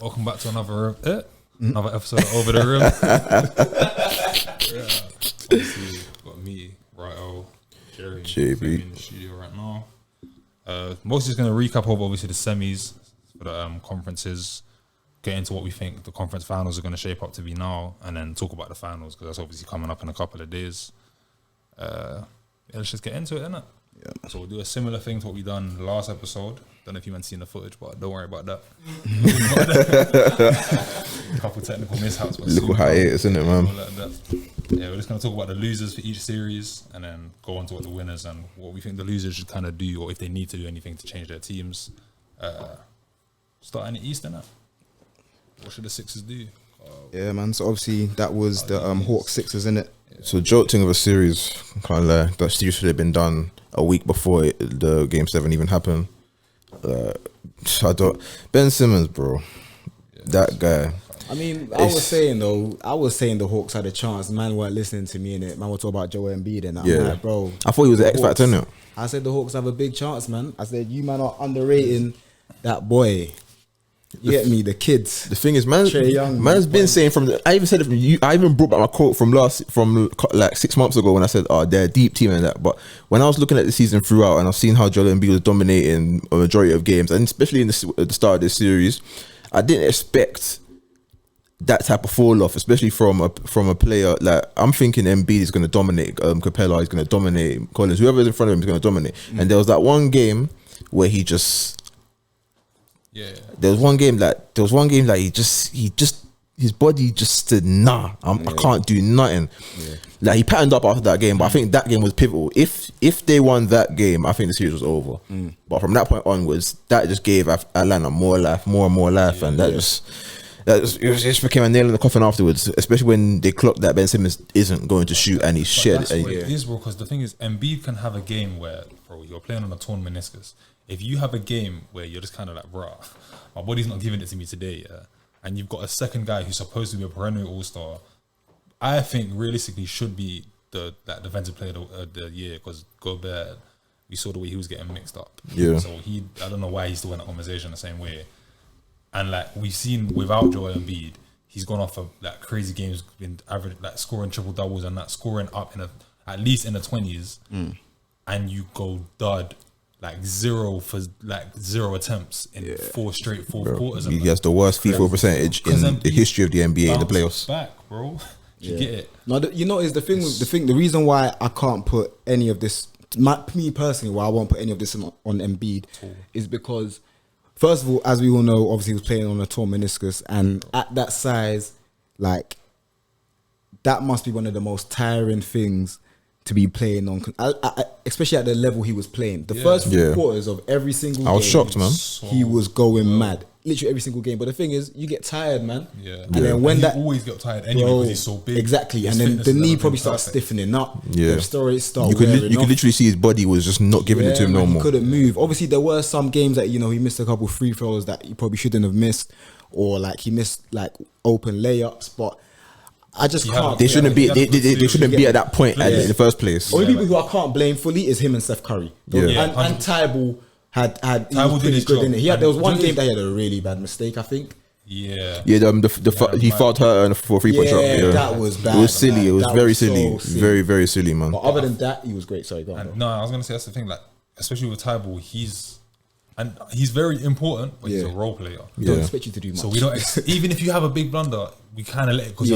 Welcome back to another episode of Over the Rim. Obviously, got me, Righto, Jerry, JB in the studio right now. Mostly just going to recap over obviously the semis for the conferences, get into what we think the conference finals are going to shape up to be now, and then talk about the finals because that's obviously coming up in a couple of days. Let's just get into it, innit? Yeah. So we'll do a similar thing to what we done last episode. Don't know if you meant seen the footage, but don't worry about that. A couple technical mishaps, but little hiatus, isn't it, man? Yeah, we're just gonna talk about the losers for each series, and then go on to what the winners and what we think the losers should kind of do, or if they need to do anything to change their teams. Starting in the East, innit? What should the Sixers do? Yeah, man. So obviously that was the Hawks Sixers, innit? Yeah. So jolting of a series, can't lie. That series should have been done a week before the Game 7 even happened. Ben Simmons, bro, that guy. I mean, I was saying the Hawks had a chance. Man weren't listening to me, innit? Man were talking about Joel Embiid, and I'm like, bro, I thought he was an X Factor, innit? I said the Hawks have a big chance, man. I said you man are underrating that boy. You get me, the kids. The thing is, man's been saying I even said it from you. I even brought back my quote from like 6 months ago when I said, "Oh, they're a deep team and that." But when I was looking at the season throughout and I've seen how Joel Embiid was dominating a majority of games, and especially at the start of this series, I didn't expect that type of fall off, especially from a player. Like, I'm thinking Embiid is going to dominate, Capella is going to dominate, Collins, whoever's in front of him is going to dominate. And there was that one game where he just. Yeah. There was one game that he just his body just said I can't do nothing. Yeah. Like, he patterned up after that game, but I think that game was pivotal. If they won that game, I think the series was over. But from that point onwards, that just gave Atlanta more and more life, and it just became a nail in the coffin afterwards. Especially when they clocked that Ben Simmons isn't going to shoot, and he shared. That's what it is, bro. Because the thing is, Embiid can have a game where, bro, you're playing on a torn meniscus. If you have a game where you're just kind of like, bro, my body's not giving it to me today, and you've got a second guy who's supposed to be a perennial all-star, I think realistically should be the defensive player of the year, because Gobert, we saw the way he was getting mixed up. Yeah. So I don't know why he's still in that conversation the same way. And like we've seen without Joel Embiid, he's gone off of like crazy games, been average like scoring triple doubles and that scoring up in at least in the 20s, and you go dud. Like zero attempts in 4 straight fourth quarters. He has the worst field goal percentage in the history of the NBA in the playoffs. Back, bro. You get it? No, is the thing. The reason why I can't put any of this, me personally, why I won't put any of this on Embiid, is because, first of all, as we all know, obviously he was playing on a torn meniscus, and at that size, like, that must be one of the most tiring things to be playing on, especially at the level he was playing. The first 3 quarters of every single game, I was shocked, man. He was going mad. Literally every single game. But the thing is, you get tired, man. Yeah. And then when that always got tired anyway because he's so big. Exactly. And then the knee probably starts stiffening up. Yeah. The stories start you could literally see his body was just not giving it to him no more. He couldn't move. Obviously, there were some games that, he missed a couple free throws that he probably shouldn't have missed, or like he missed like open layups, but I just can't. They shouldn't be. They shouldn't be at that point in the first place. Only people who I can't blame fully is him and Steph Curry. And Tybal had he was pretty good in it. There was one game that he had a really bad mistake, I think. Yeah. He fouled her for a 3-point shot. Yeah, that was bad. It was silly. It was very silly. Very, very silly, man. But other than that, he was great. Sorry, go on. No, I was gonna say that's the thing. Like, especially with Tybal, he's very important, but he's a role player. We don't expect you to do much. So we don't. Even if you have a big blunder, we kind of let it, because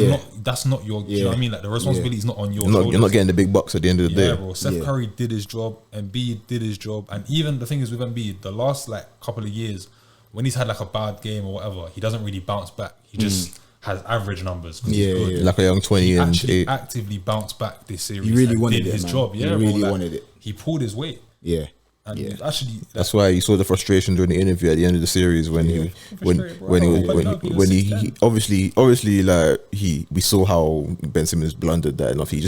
that's not your. You know what I mean? Like, the responsibility is not on your shoulders. You're not getting the big bucks at the end of the day. Yeah, bro. Steph Curry did his job, Embiid did his job, and even the thing is with Embiid, the last like couple of years, when he's had like a bad game or whatever, he doesn't really bounce back. He just has average numbers. Like a young 20 and 8. Actively bounced back this series. He really wanted did it, his man. job. Yeah, he really wanted it. He pulled his weight. Yeah. And actually, that's why you saw the frustration during the interview at the end of the series when he obviously like we saw how Ben Simmons blundered that enough. He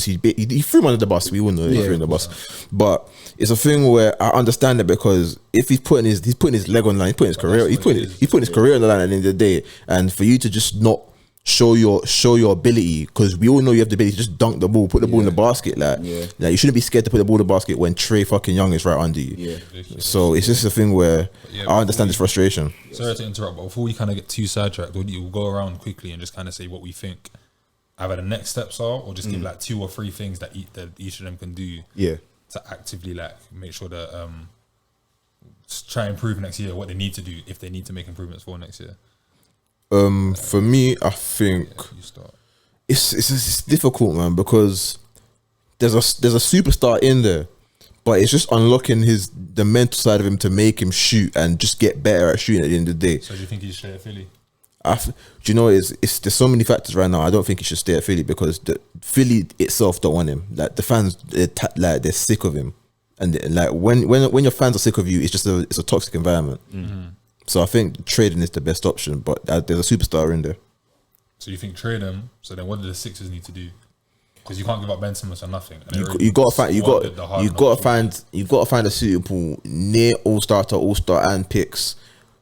threw him under the bus. We all know he threw him under the bus, but it's a thing where I understand it, because if he's putting his leg on the line, he's putting his career on the line at the end of the day, and for you to just not show your ability, because we all know you have the ability to just dunk the ball, put the ball in the basket. Like you shouldn't be scared to put the ball in the basket when Trey fucking Young is right under you. Yeah. So it's just a thing where I understand this frustration. Sorry to interrupt, but before we kind of get too sidetracked, we'll go around quickly and just kind of say what we think either the next steps are, or just give like 2 or 3 things that each of them can do to actively like make sure that try and improve next year, what they need to do if they need to make improvements for next year. For me, I think You start. it's difficult, man, because there's a superstar in there, but it's just unlocking the mental side of him to make him shoot and just get better at shooting at the end of the day. So do you think he should stay at Philly? Do you know, it's there's so many factors right now. I don't think he should stay at Philly, because the Philly itself don't want him. Like the fans, they're sick of him, and like when your fans are sick of you, it's a toxic environment. So I think trading is the best option, but there's a superstar in there. So you think trade him? So then, what do the Sixers need to do? Because you can't give up Ben Simmons for nothing. You got to find a suitable near all-star to all-star and picks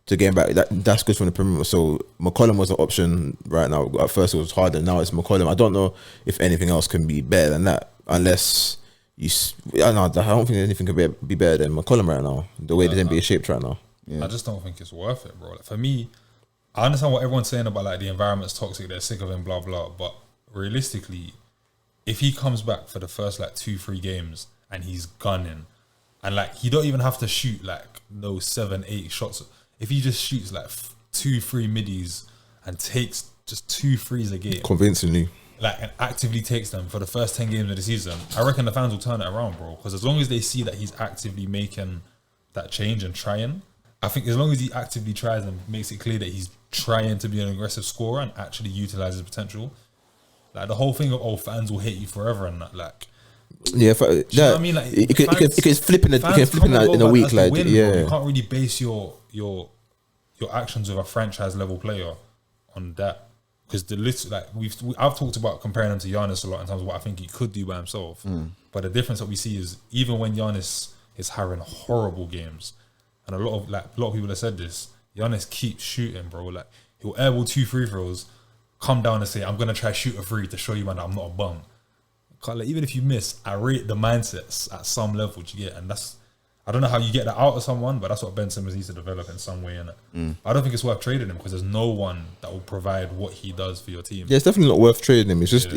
to get him back. That's good from the perimeter. So McCollum was an option right now. At first it was Harden, now it's McCollum. I don't know if anything else can be better than that, unless I don't think anything can be better than McCollum right now. The way the NBA is shaped right now. Yeah. I just don't think it's worth it, bro. Like, for me, I understand what everyone's saying about like the environment's toxic, they're sick of him, blah blah. But realistically, if he comes back for the first like 2-3 games and he's gunning, and like he don't even have to shoot like 7-8 shots. If he just shoots like 2-3 middies and takes just 2 threes a game convincingly, like, and actively takes them for the first 10 games of the season, I reckon the fans will turn it around, bro. Because as long as they see that he's actively making that change and trying, I think as long as he actively tries and makes it clear that he's trying to be an aggressive scorer and actually utilizes potential, like the whole thing of fans will hate you forever and that, like, you know what I mean? Like, it can flip in a week, like, win, yeah. You can't really base your actions of a franchise level player on that, because the list, like I've talked about comparing him to Giannis a lot in terms of what I think he could do by himself. But the difference that we see is even when Giannis is having horrible games, and a lot of people have said this, Giannis keeps shooting, bro. Like he'll airball 2 free throws, come down and say, "I'm gonna try shoot a 3 to show you, man, that I'm not a bum." Like, even if you miss, I rate the mindsets at some level you get, and I don't know how you get that out of someone, but that's what Ben Simmons needs to develop in some way, innit? I don't think it's worth trading him because there's no one that will provide what he does for your team. Yeah, it's definitely not worth trading him. It's just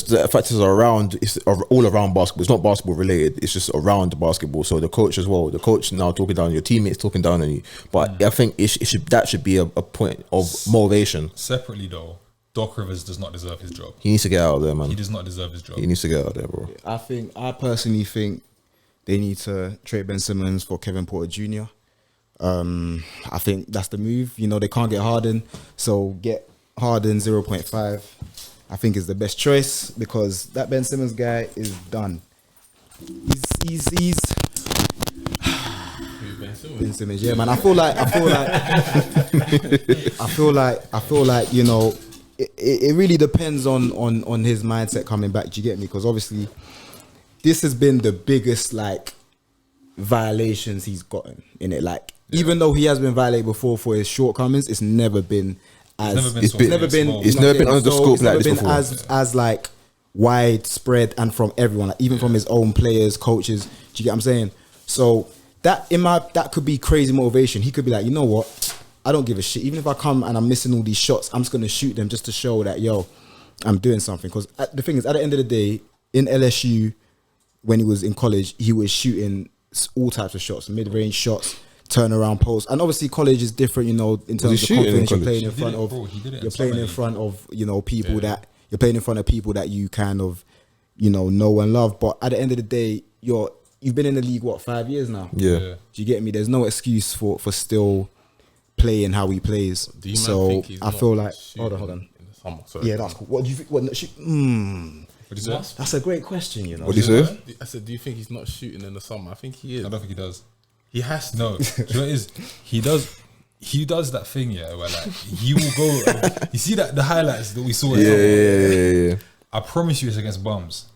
the factors are around. It's all around basketball. It's not basketball related. It's just around basketball. So the coach as well. The coach now talking down, your teammates talking down on you. But I think that should be a point of motivation. Separately though, Doc Rivers does not deserve his job. He needs to get out of there, man. He does not deserve his job. He needs to get out of there, bro. I personally think they need to trade Ben Simmons for Kevin Porter Jr. I think that's the move. You know, they can't get Harden, so get Harden 0.5. I think is the best choice because that Ben Simmons guy is done. He's Ben Simmons, yeah, man. I feel like you know, it really depends on his mindset coming back. Do you get me? Because obviously, this has been the biggest like violations he's gotten in it. Like, even though he has been violated before for his shortcomings, it's never been under the scope like this before. As like widespread and from everyone, like even from his own players, coaches. Do you get what I'm saying? So that could be crazy motivation. He could be like, you know what? I don't give a shit. Even if I come and I'm missing all these shots, I'm just gonna shoot them just to show that I'm doing something. Because the thing is, at the end of the day, in LSU, when he was in college, he was shooting all types of shots, mid-range shots, turnaround posts, and obviously college is different, you know, in terms of confidence. You're playing in front of, people that you're playing in front of people that you kind of, you know and love. But at the end of the day, you've been in the league 5 years now. Yeah. Do you get me? There's no excuse for still playing how he plays. So I feel like hold on. In the summer, yeah, that's cool. What do you think? What What is that? That's a great question, you know. What do you say? I said, do you think he's not shooting in the summer? I think he is. I don't think he does. He has to. No, do you know what it is? He does that thing, yeah, where like he will go. You see that the highlights that we saw. Yeah. I promise you, it's against bums.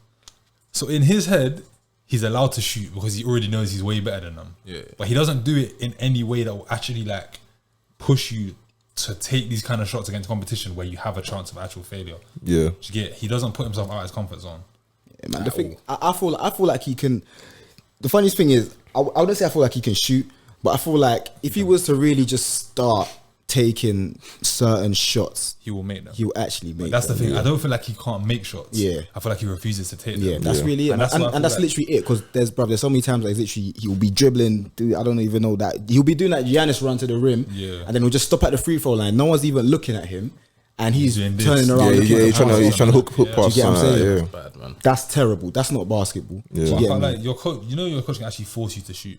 So in his head, he's allowed to shoot because he already knows he's way better than them. Yeah. But he doesn't do it in any way that will actually like push you to take these kind of shots against competition where you have a chance of actual failure. Yeah. Do you get? He doesn't put himself out of his comfort zone. Yeah, man. The thing, I feel like he can. The funniest thing is, I wouldn't say I feel like he can shoot, but I feel like if he was to really just start taking certain shots, He will make them. he will actually make. That's the them. thing. I don't feel like he can't make shots. Yeah. I feel like he refuses to take them. Yeah, that's really it, And that's, and that's literally it. Because there's so many times like literally he'll be dribbling. I don't even know that he'll be doing that Giannis run to the rim, Yeah. and then he'll just stop at the free throw line. No one's even looking at him, and he's doing this. turning around. Yeah, looking at he's the trying pass. to hook Do you past. get what I'm saying? Yeah. Bad, man. That's terrible. That's not basketball. Yeah. Do But you I get feel me? like your coach, your coach can actually force you to shoot.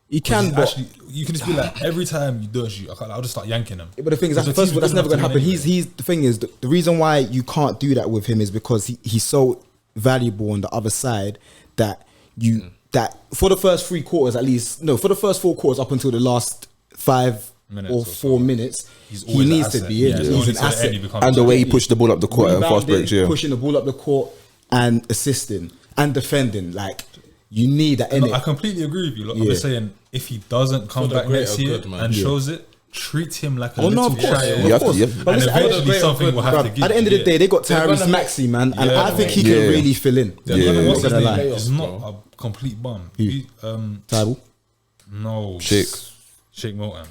He can, He's but actually, you can just be like, every time you don't shoot, I'll just start yanking him. But the thing is, Because that's, the first of all, team's that's good never going to enough happen. win anyway. He's the thing is the reason why you can't do that with him is because he's so valuable on the other side that that for the first 3 quarters at least, no, for the first 4 quarters up until the last 5 Minutes or or 4 minutes, He's he always an needs to asset. be in. Yeah, He's only an till the end asset. he becomes And the way he Yeah. pushed the ball up the court and fast Rebounding, breaks, yeah. pushing the ball up the court and assisting and defending, like you need that in No, I it. completely agree with you. Like, I'm Yeah. just saying, if he doesn't come the back next greater year good, man. and Yeah. shows it, treat him like a Oh little no, of course, child. You have to- of course. yeah. But And listen, eventually something will have bruv, to give. at the end of the day, they got They're Tyrese gonna make- Maxey, man, and Yeah, I think he yeah. can really fill in. They're Yeah. gonna Not What's his gonna name? lie. He's Playoffs, not bro. a complete bum. Who? Tyrese. No. Shake Milton.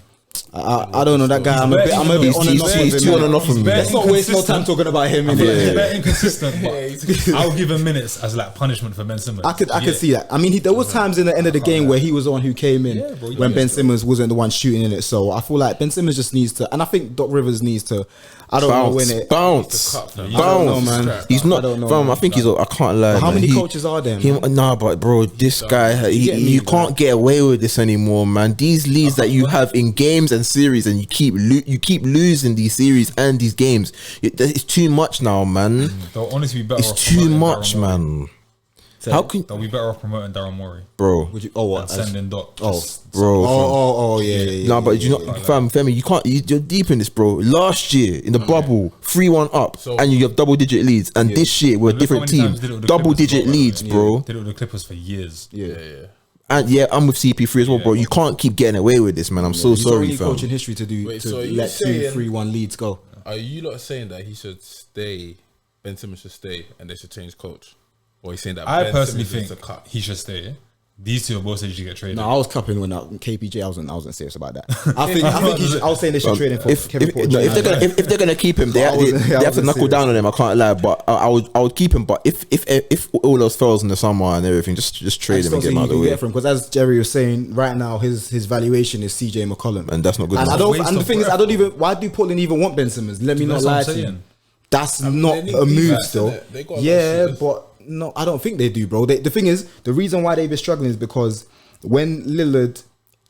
I don't know that guy. I'm a bit on and off He's with too him. on and off from me. Let's not waste no time talking about him. I feel like innit? he's very inconsistent, but I'll give him minutes as like punishment for Ben Simmons. I could Yeah. see that. I mean, there was times in the end of the game where he was the one who came in Yeah, bro, when yeah, Ben bro. Simmons wasn't the one shooting in it. So I feel like Ben Simmons just needs to, and I think Doc Rivers needs to. I don't know when it. Bounce. cut, fam. I don't know, Bounce. man. He's not. I don't know, Fam, man. I think he's. I can't lie. How man. many coaches are there, man? Nah, but bro, this guy, get me, you man? can't get away with this anymore, man. These leads that you have in games and series, and you keep losing these series and these games. It's too much now, man. They'll honestly be better It's off too promoting much, Daryl Morey. man. How can, They'll be better off promoting Daryl Morey bro? Would you? Oh, what? and sending Doc. Oh, Bro, oh, yeah. Nah, but you know, fam, Femi, you can't. You're deep in this, bro. Last year in the bubble, 3-1 up, So- and you have double-digit leads. And this year we're a Look how different many team, times did it with the double-digit Clippers as well, leads, man. bro. Did it with the Clippers for years. Yeah. And yeah, I'm with CP3 as well, bro. You can't keep getting away with this, man. I'm so He's the sorry, only fam. coach in history to do Wait, to so are you let saying- 2-3-1 leads go. Are you lot saying that he should stay? Ben Simmons should stay, and they should change coach, or are you saying that I Ben personally Simmons think is a cut? he should stay. These two are both said he should get traded. No, I was clapping when KPJ. I wasn't serious about that. I was saying they should trade him for If Kevin if, Porter no, Jr. if they're gonna keep him, they I wasn't- they I have to wasn't knuckle serious. down on him. I can't lie, but I would keep him. But if all else fails in the summer and everything, just trade him and get him out of the way. Because as Jerry was saying, right now his valuation is CJ McCollum, And that's not good And I enough. don't. Waste And the of thing is, breath, I don't even. Why do Portland even want Ben Simmons? Let me not That's what lie I'm to you. saying. That's mean, not they need a move, defense, still. innit? They got a lot of Yeah, shooters. but no, I don't think they do, bro. The thing is, the reason why they've been struggling is because when Lillard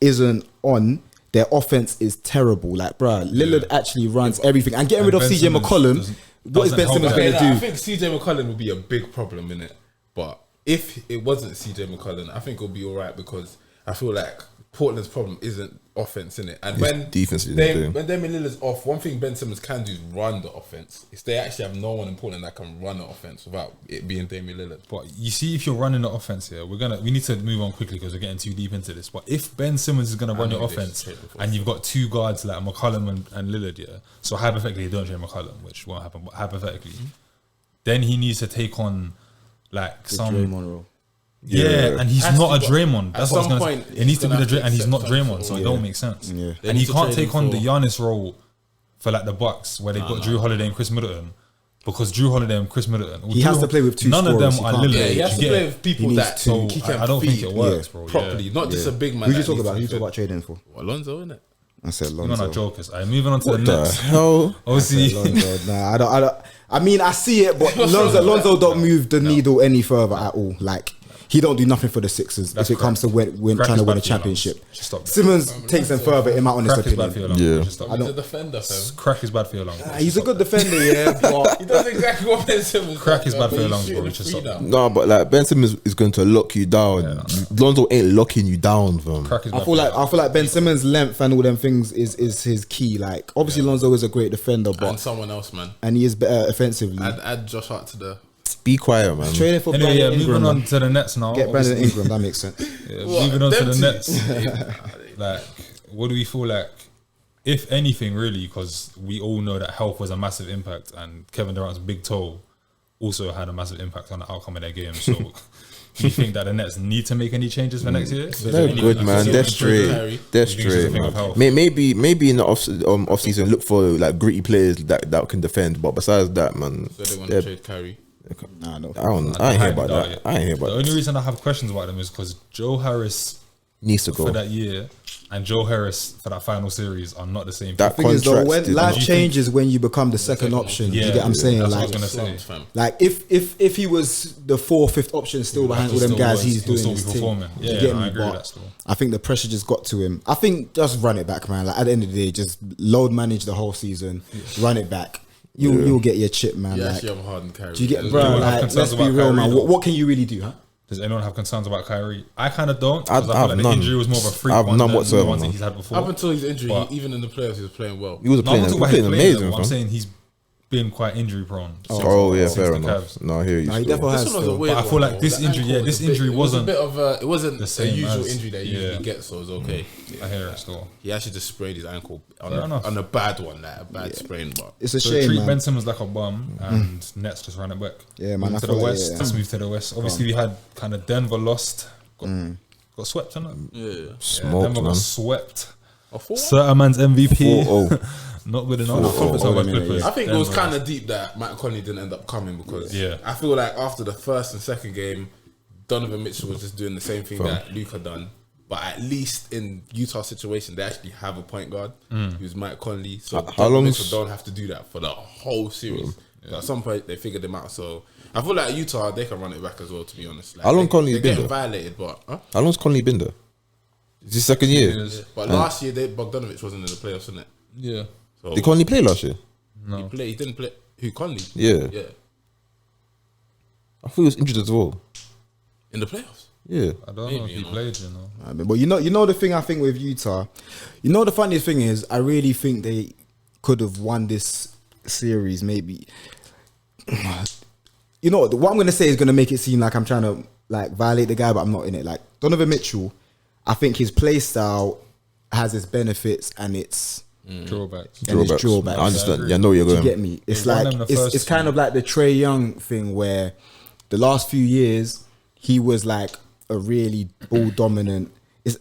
isn't on, their offense is terrible. Like, bruh, Lillard actually runs everything. And getting And rid of Ben CJ Simmons McCollum, doesn't what is Ben help Simmons that. going Okay, to nah, I do? think CJ McCollum would be a big problem in it, but if it wasn't CJ McCollum, I think it'll be alright because I feel like Portland's problem isn't offense in it, and when defense is the thing. when Damian Lillard's off, one thing Ben Simmons can do is run the offense. If they actually have no one in Portland that can run the offense without it being Damian Lillard. But you see, if you're running the offense here, we need to move on quickly because we're getting too deep into this. But if Ben Simmons is going to run know your this offense straight before. and you've got two guards like McCollum and Lillard, yeah. So hypothetically, don't trade McCollum, which won't happen. But hypothetically, then he needs to take on like some. Draymond role. Yeah, and he's Has not a to, but Draymond. That's at what I was some going to point, say. It needs to be he's the gonna and he's have to not accept Draymond, so it something. don't make sense. Yeah. They And need he to can't trade take him on the for- Giannis role for like the Bucks where they've got Drew Holiday and Chris Middleton. Because Drew Holiday and Chris Middleton, He has to play with two None of them scorers. He are can't- Lillard. Yeah, he has you to get play it? with people He needs that to- So he can I don't think feed it works, bro. properly, not just a big man. Who you that talk needs about? to Who you be talk fed. about trading for? Alonso, innit? I said You man Lonzo. are jokers. Alright, moving on to What the the next. hell? Obviously, Lonzo. Nah, I don't. I mean, I see it, but Lonzo don't move the needle any further at all. Like, he don't do nothing for the Sixers That's if it comes to crack. Crack trying is to win bad a for your lungs. championship. Just stop that. Simmons takes them further, in my honest crack is bad for your opinion. lungs. Yeah. Just stop. He's a defender, fam. Crack is bad for your lungs. He's a good defender, yeah, but He does exactly what Ben Simmons does. Crack is bad but for your he's lungs, shooting bro. the Just free stop. now. No, but like Ben Simmons is going to lock you down. Lonzo ain't locking you down, fam. Crack is bad I feel for your like lungs. Ben Simmons' length and all them things is his key. Like, obviously Lonzo is a great defender, And but someone else, man. and he is better offensively. Add Josh Hart to the. Be quiet, man. Trading for Anyway, yeah, Brandon moving Ingram. on Man. to the Nets now. Get Brandon obviously. Ingram. That makes sense. Yeah, What? moving on to the Them Nets. Like, what do we feel like if anything, really, because we all know that health was a massive impact, and Kevin Durant's big toe also had a massive impact on the outcome of their game. So, do you think that the Nets need to make any changes for next year? They're good, man. They're straight. They're straight, man. Maybe in the off season, look for like gritty players that can defend. But besides that, man, So they want to trade Kyrie. Nah, no. I ain't hear about that. I ain't hear about The that. only reason I have questions about them is because Joe Harris Needs to for go. that year and Joe Harris for that final series are not the same. That Thing is though, when contract, life you changes when you become the second option. Yeah, you get what I'm saying? that's what I Like, was gonna say. Slumps, fam. like if he was the 4th, 5th option still behind all them guys, he's doing still his be thing. performing. Do you Yeah, get no, I me? agree with But that still. I think the pressure just got to him. I think just run it back, man. Like at the end of the day, just load manage the whole season, run it back. You'll get your chip, man. Yeah, like, actually, I'm hard and Kyrie. do you get, Yeah, bro? anyone have Like, concerns let's be about real, Kyrie, man. though? What can you really do, huh? Does anyone have concerns about Kyrie? I kind of don't. I 'Cause I feel have like the none. injury was more of a freak I have one none than whatsoever, the ones that man. he's had before. Up until his injury, But- even in the playoffs, he was playing well. He was No, I'm playing, not talking about his amazing, playing. I'm fam. saying he's been quite injury prone. Oh yeah, since fair the enough. Cavs. No, I hear you. Nah, he still. definitely has This one was a still. weird But I feel one, like though. this The injury- ankle yeah, was this a bit- injury it was wasn't a bit of a, it wasn't the a same usual as- injury that he yeah. usually gets, so it was okay. I hear it still. He actually just sprayed his ankle on, Fair enough. on a bad one, like a bad sprain. But It's a So shame, treat man. Ben Simmons like a bum, and Nets just run it back. Yeah, man, I To feel the like, west. yeah. Let's move to the west. Obviously, we had kind of Denver lost, got swept, innit? yeah, Smoked, Denver man. got swept. a 4-1? Certain man's MVP. 4-0. Not good enough. 4-0. Talk about Yeah. Clippers. I think it was Denver. kind of deep that Matt Conley didn't end up coming because Yeah. I feel like after the first and second game, Donovan Mitchell was just doing the same thing that Luka done. But at least in Utah's situation, they actually have a point guard who's Mike Conley. So How Donovan long's- Mitchell don't have to do that for the whole series. But at some point, they figured him out. So I feel like Utah, they can run it back as well, to be honest. Like, How long they, Conley's they're been getting there? violated, but How long's Conley been there? Is his second year? Years. but last year, Bogdanovich wasn't in the playoffs, innit? Yeah. So Did Conley play last year? he didn't play. Who, Conley? Yeah. Yeah. I thought he was injured as well. In the playoffs. Yeah. I don't know Maybe, if he you know. played, you know. I mean, but you know the thing I think with Utah, you know the funniest thing is I really think they could have won this series maybe. You know what I'm gonna say is gonna make it seem like I'm trying to like violate the guy, but I'm not in it. Like Donovan Mitchell, I think his play style has its benefits and its Drawbacks. drawbacks. I understand. Yeah, I know where you're Do you going. get me? It's They won like them the first it's kind of like the Trey Young thing where the last few years he was like a really ball dominant. It's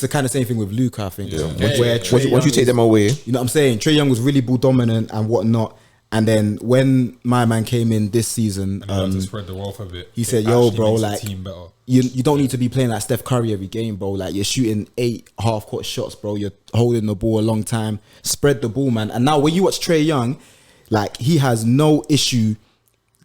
the kind of same thing with Luka, I think. Where Trae Once you Young take is- them away, you know what I'm saying? Trey Young was really ball dominant and whatnot. And then when my man came in this season, And he had to spread the wealth a bit. he said, It "Yo, actually bro, makes the like team better. you don't need to be playing like Steph Curry every game, bro. Like you're shooting 8 half-court shots, bro. You're holding the ball a long time. Spread the ball, man. And now when you watch Trey Young, like he has no issue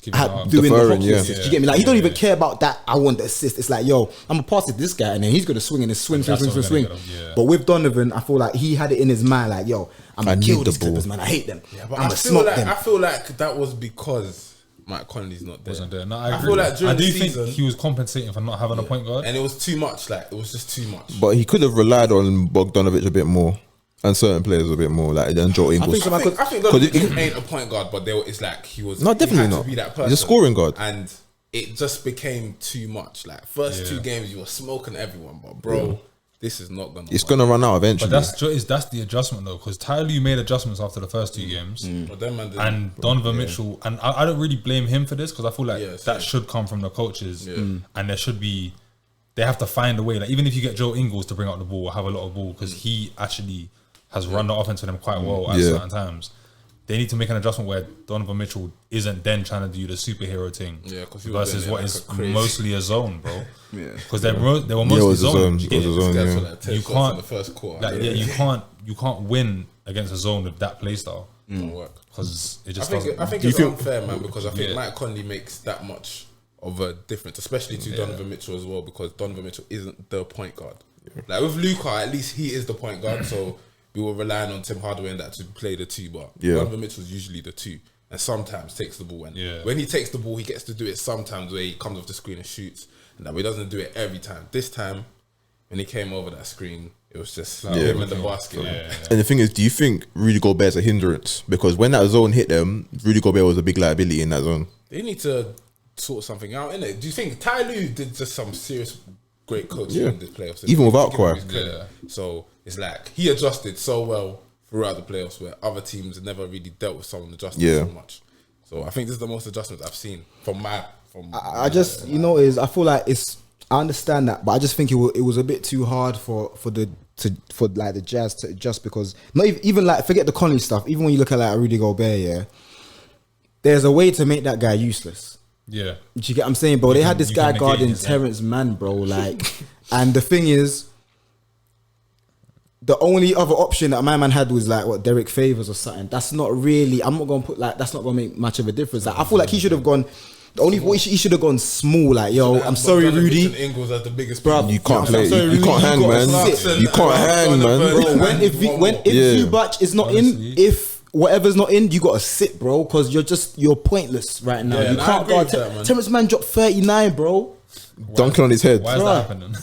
Keep it up. doing the Deferring, hockey yeah. assist. Do you get me? Like he don't even care about that. I want the assist. It's like, yo, I'm gonna pass it to this guy, and then he's gonna swing and swing. That's what Swing. gonna get him, yeah. But with Donovan, I feel like he had it in his mind, like, yo, I'm I gonna need kill the these ball. Clippers, man. I hate them. But I'm I gonna feel smoke like them. I feel like that was because Mike Conley's not there. Wasn't there. No, I agree. feel like during I do the think season, he was compensating for not having a point guard. and it was too much. Like it was just too much. but he could have relied on Bogdanovich a bit more and certain players a bit more, like than Joe Ingles. I think Donovan ain't a point guard, but it's like he was. No, he definitely had to not. be that He's a person. scoring guard. and it just became too much. Like first 2 games, you were smoking everyone, but bro, this is not gonna. It's work. gonna run out eventually. But that's the adjustment though, because Ty Lue made adjustments after the first 2 games, But them man didn't. and Donovan Mitchell, and I don't really blame him for this because I feel like Yeah, same. that should come from the coaches, and there should be, they have to find a way. Like even if you get Joe Ingles to bring out the ball, have a lot of ball, because he actually has run the offense for them quite well at Yeah. certain times. They need to make an adjustment where Donovan Mitchell isn't then trying to do the superhero thing, Yeah, 'cause he was versus doing it what like is a crazy- mostly a zone, bro. Yeah. Because they were Yeah, it mostly was a zone. zone. You It was get a it? zone. Guys Yeah. were like 10 You shots can't- in the first quarter. Like, yeah, you can't win against a zone with that play style Don't work. because it just I think doesn't. it's unfair, man, because I think Yeah. Mike Conley makes that much of a difference, especially to Donovan Mitchell as well, because Donovan Mitchell isn't the point guard. Like with Luka, at least he is the point guard, so we were relying on Tim Hardaway and that to play the 2, but Yeah. Donovan Mitchell's usually the 2, and sometimes takes the ball. And when he takes the ball, he gets to do it sometimes where he comes off the screen and shoots, and that way he doesn't do it every time. This time, when he came over that screen, it was just him in the basket. And the thing is, do you think Rudy Gobert's a hindrance? Because when that zone hit them, Rudy Gobert was a big liability in that zone. They need to sort something out, innit? Do you think Ty Lue did just some serious great coaching in this playoffs? Even without Give him Kawhi. his credit. So it's like he adjusted so well throughout the playoffs where other teams never really dealt with someone adjusting so much. So I think this is the most adjustments I've seen I just I feel like I understand that, but I just think it was a bit too hard for the Jazz to adjust, because not even like, forget the Conley stuff. Even when you look at like Rudy Gobert, there's a way to make that guy useless. Yeah, do you get what I'm saying, bro? They had this guy guarding Terrence Mann, bro. Like, and the thing is, the only other option that my man had was like Derek Favors or something. That's not really. I'm not gonna put like, that's not gonna make much of a difference. Like, I feel like he should have gone. The only he should have gone small. Like, yo, I'm sorry, Rudy. Ingles as the biggest bro. You can't play. You can't hang, man. You can't hang, man. Bro, if Zubac is not in, if whatever's not in, you gotta sit, bro, because you're pointless right now. You can't guard. Terrence Mann dropped 39, bro. Dunking on his head. Why is that happening?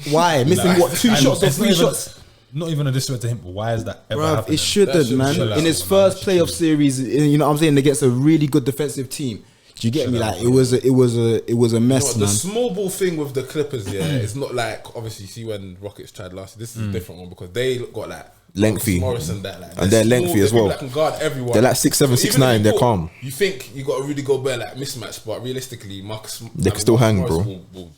Why missing what 2 shots or 3 shots? Not even a disrespect to him, but why is that ever happening? It shouldn't, man. In his first playoff series, you know what I'm saying, against a really good defensive team. Do you get me? Like, it was a mess, man. The small ball thing with the Clippers, it's not like, obviously, you see when Rockets tried last year. This is a different one because they got like lengthy, Morris and that, like, and they're lengthy as well. That can guard everyone. They're like 6'7", 6'9". They're calm. You think you got a Rudy Gobert like mismatch, but realistically, they can still hang, bro. Will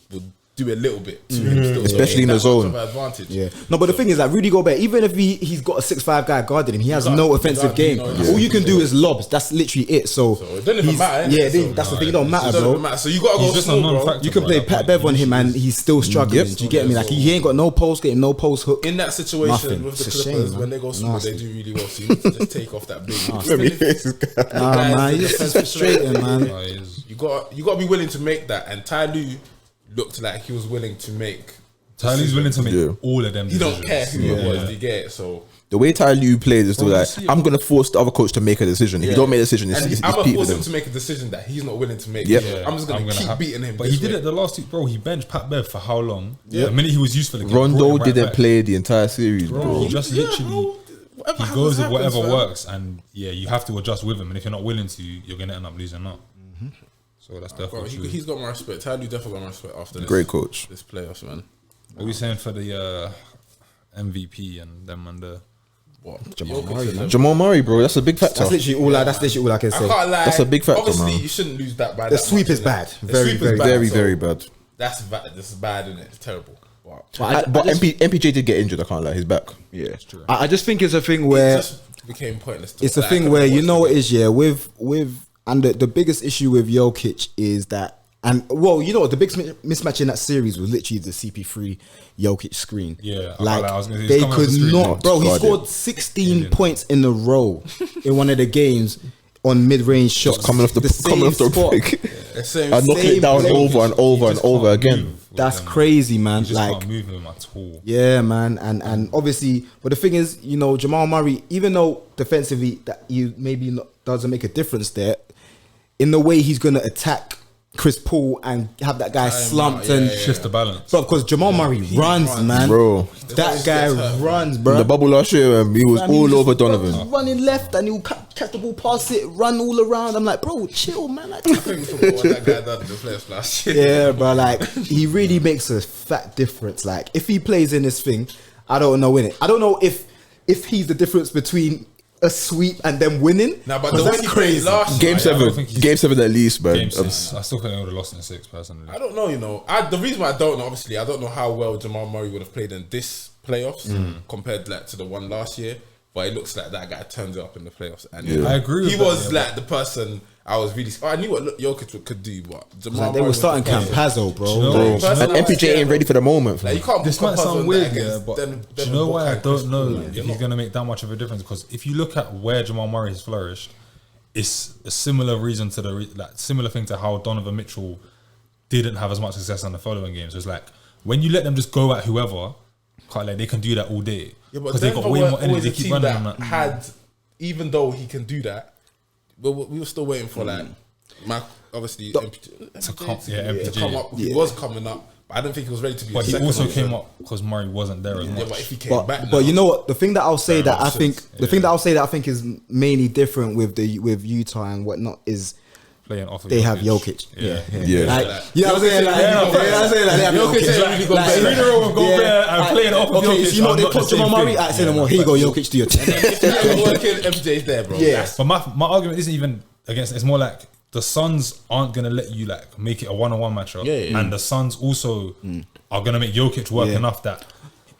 do a little bit to him still, especially in the zone. Advantage. Yeah, no, but the thing is, like, Rudy Gobert, even if he's got a 6'5" guy guarding him, he has no offensive game. All you can do is lobs. That's literally it. So it doesn't even matter. That's the thing. It don't matter, bro. So you gotta go small, bro. You can play Pat Bev on him, and he's still struggling. Do you get me? Like, he ain't got no post game, no post hook. In that situation with the Clippers, when they go small, they do really well. So you need to just take off that big. Man, he's just frustrating, man. You gotta be willing to make that, and Ty Lue looked like he was willing to make. Ty Lue's willing to make all of them. He don't care who it was. Do you get it? So the way Ty Lue plays is like, I'm gonna force the other coach to make a decision. If you don't make a decision, I'm gonna force him to make a decision that he's not willing to make. I'm just gonna keep beating him. But he did it the last 2, bro. He benched Pat Bev for how long? The minute he was useful again. Rondo didn't play the entire series, bro. He just literally. He goes with whatever works, and you have to adjust with him. And if you're not willing to, you're gonna end up losing out. So that's definitely true. He's got my respect. Ty Lue definitely got my respect after this. Great coach. This playoffs, man. What are we saying for the MVP and them and the Jamal Murray, bro. That's a big factor. That's literally all I can say. I can't lie. That's a big factor, Obviously, man. you shouldn't lose that by the sweep is bad. Very bad. That's bad. This is bad, isn't it? It's terrible. But MPJ did get injured. I can't lie. He's back. Yeah, it's true. I just think it's a thing where it just became pointless. It's a thing where, you know what it is, and the biggest issue with Jokic is that, and well, you know what, the big mismatch in that series was literally the CP3 Jokic screen. Yeah, like they could not, bro. He scored 16 points in a row in one of the games on mid-range shots, coming off the break, and knocking it down over and over and over again. That's crazy, man. You just can't move him at all. Yeah, man, and obviously, but the thing is, you know, Jamal Murray, even though defensively that you maybe doesn't make a difference there, in the way he's gonna attack Chris Paul and have that guy slumped and shift the balance. Bro, because Jamal Murray runs, man. Bro. That guy runs, bro. In the bubble last year, he was all over Donovan. Running left and he'll catch the ball, pass it, run all around. I'm like, bro, chill, man. Like, I think what that guy done in the playoffs last year. Yeah, bro, like, he really makes a fat difference. Like, if he plays in this thing, I don't know, innit? I don't know if he's the difference between a sweep and them winning. Nah, but that's crazy. Game 7 at least, man. I still think they would have lost in 6 personally. I don't know, you know. The reason why I don't know, obviously, I don't know how well Jamal Murray would have played in this playoffs compared like to the one last year. But it looks like that guy turns it up in the playoffs. And I agree with he that, was like the person I was really. I knew what Jokic could do, but Jamal they were starting Campazzo, bro. And MPJ ain't ready for the moment. Like, you can't. This might sound weird, but do you know why I don't know if he's going to make that much of a difference? Because if you look at where Jamal Murray has flourished, it's a similar reason to similar thing to how Donovan Mitchell didn't have as much success in the following games. So it's like when you let them just go at whoever, they can do that all day. Yeah, because they got way more energy. They keep running on that. Even though he can do that. But we were still waiting for obviously MPJ to come up. He was coming up, but I don't think he was ready to be. But he also came up because Murray wasn't there as much. Yeah, but if he came back, but you know what? The thing that I'll say that I think is mainly different with Utah and whatnot is playing off of they have Jokic. Jokic. Yeah. Yeah. You know what I'm saying? Like, they have Jokic is really good player. 3 in a row and Gobert and playing off of Okay, Jokic. so you know are they not the put same Jamal Murray. thing. I say no more. Here you go, Jokic, do your thing. If they're working, MJ's there, bro. Yeah. But my argument isn't even against. It's more like the Suns aren't gonna let you like make it a 1-on-1 matchup, and the Suns also are gonna make Jokic work enough that